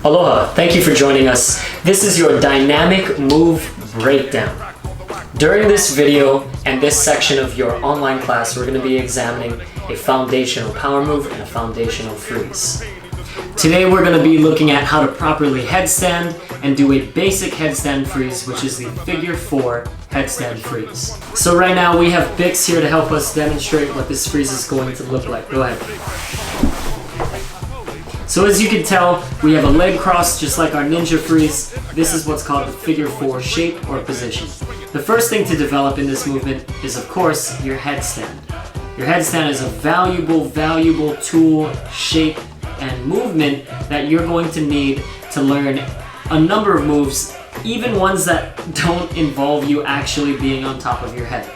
Aloha, thank you for joining us. This is your dynamic move breakdown. During this video and this section of your online class, we're going to be examining a foundational power move and a foundational freeze. Today we're going to be looking at how to properly headstand and do a basic headstand freeze, which is the figure 4 headstand freeze. So right now we have Bix here to help us demonstrate what this freeze is going to look like. Go ahead. So as you can tell, we have a leg cross just like our ninja freeze. This is what's called the figure 4 shape or position. The first thing to develop in this movement is, of course, your headstand. Your headstand is a valuable tool, shape, and movement that you're going to need to learn a number of moves, even ones that don't involve you actually being on top of your head.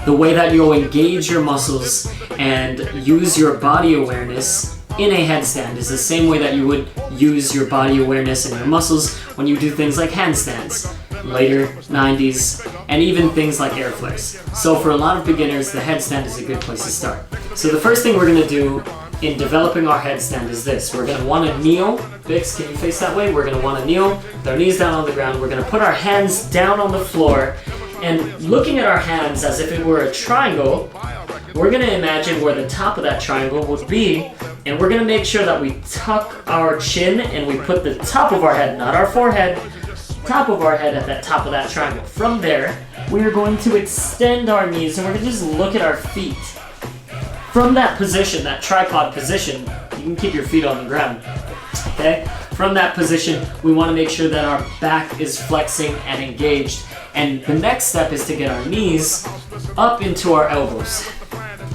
The way that you'll engage your muscles and use your body awareness in a headstand is the same way that you would use your body awareness and your muscles when you do things like handstands, later 90s, and even things like air flares. So for a lot of beginners, the headstand is a good place to start. So the first thing we're going to do in developing our headstand is this. We're going to want to kneel. Bix, can you face that way? We're going to want to kneel with our knees down on the ground. We're going to put our hands down on the floor, and looking at our hands as if it were a triangle, we're going to imagine where the top of that triangle would be, and we're going to make sure that we tuck our chin and we put the top of our head, not our forehead, top of our head at that top of that triangle. From there, we are going to extend our knees and we're going to just look at our feet. From that position, that tripod position, you can keep your feet on the ground, okay? From that position, we want to make sure that our back is flexing and engaged. And the next step is to get our knees up into our elbows,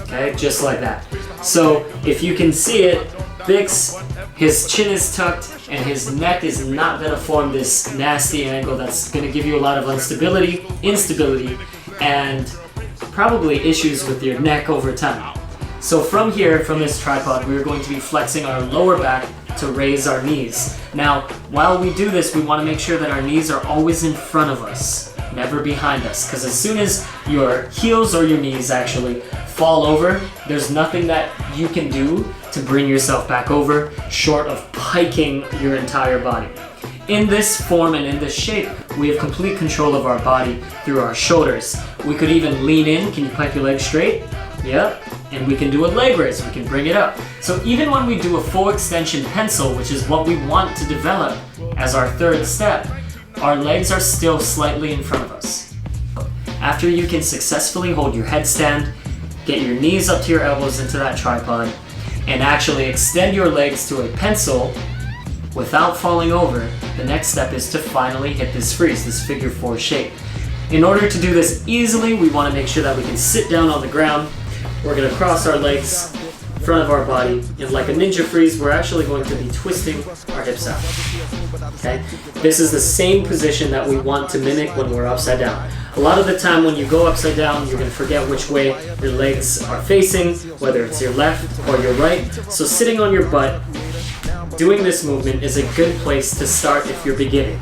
okay? Just like that. So if you can see it, Bix, his chin is tucked and his neck is not going to form this nasty angle that's going to give you a lot of instability, and probably issues with your neck over time. So from here, from this tripod, we're going to be flexing our lower back to raise our knees. Now, while we do this, we want to make sure that our knees are always in front of us, never behind us, because as soon as your heels or your knees actually fall over, there's nothing that you can do to bring yourself back over short of piking your entire body. In this form and in this shape, we have complete control of our body through our shoulders. We could even lean in. Can you pike your legs straight? Yep. And we can do a leg raise. We can bring it up. So even when we do a full extension pencil, which is what we want to develop as our third step, our legs are still slightly in front of us. After you can successfully hold your headstand, get your knees up to your elbows into that tripod, and actually extend your legs to a pencil without falling over, the next step is to finally hit this freeze, this figure 4 shape. In order to do this easily, we want to make sure that we can sit down on the ground. We're going to cross our legs in front of our body, and like a ninja freeze, we're actually going to be twisting our hips out. Okay? This is the same position that we want to mimic when we're upside down. A lot of the time when you go upside down, you're going to forget which way your legs are facing, whether it's your left or your right. So sitting on your butt, doing this movement is a good place to start if you're beginning.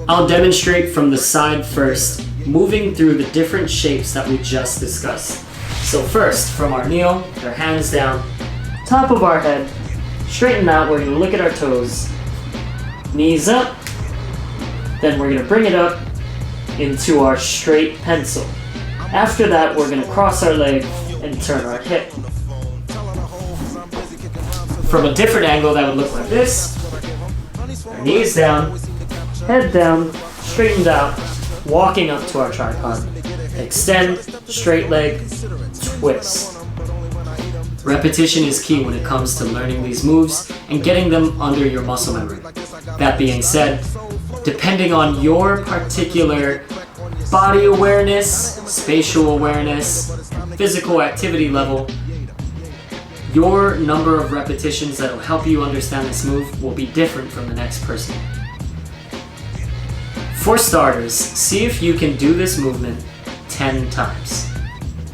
I'll demonstrate from the side first, moving through the different shapes that we just discussed. So first, from our kneel, with our hands down, top of our head, straighten out, we're going to look at our toes, knees up, then we're going to bring it up into our straight pencil. After that, we're going to cross our leg and turn our hip. From a different angle, that would look like this. Our knees down, head down, straightened out, walking up to our tripod. Extend, straight leg, twist. Repetition is key when it comes to learning these moves and getting them under your muscle memory. That being said, depending on your particular body awareness, spatial awareness, physical activity level, your number of repetitions that will help you understand this move will be different from the next person. For starters, see if you can do this movement 10 times.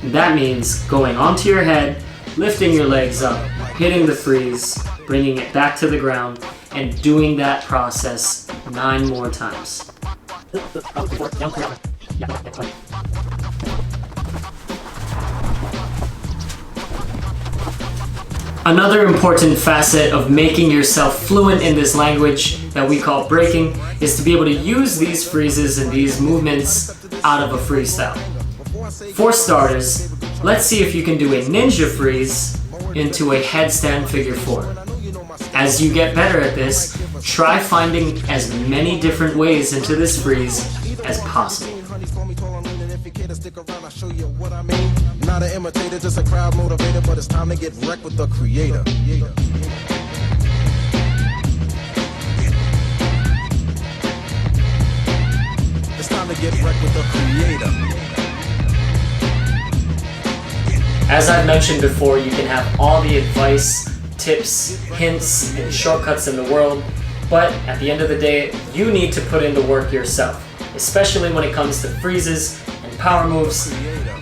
That means going onto your head, lifting your legs up, hitting the freeze, bringing it back to the ground, and doing that process 9 more times. Another important facet of making yourself fluent in this language that we call breaking is to be able to use these freezes and these movements out of a freestyle. For starters, let's see if you can do a ninja freeze into a headstand figure 4. As you get better at this, try finding as many different ways into this freeze as possible. Not an imitator, just a crowd motivator, but it's time to get wrecked with the creator. It's time to get wrecked with the creator. As I've mentioned before, you can have all the advice, tips, hints, and shortcuts in the world, but at the end of the day, you need to put in the work yourself, especially when it comes to freezes and power moves.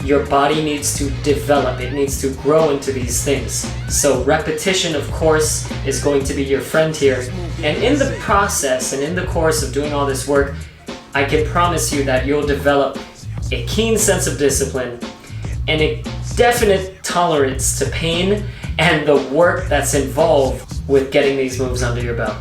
Your body needs to develop, it needs to grow into these things. So repetition, of course, is going to be your friend here. And in the process and in the course of doing all this work, I can promise you that you'll develop a keen sense of discipline and a definite tolerance to pain and the work that's involved with getting these moves under your belt.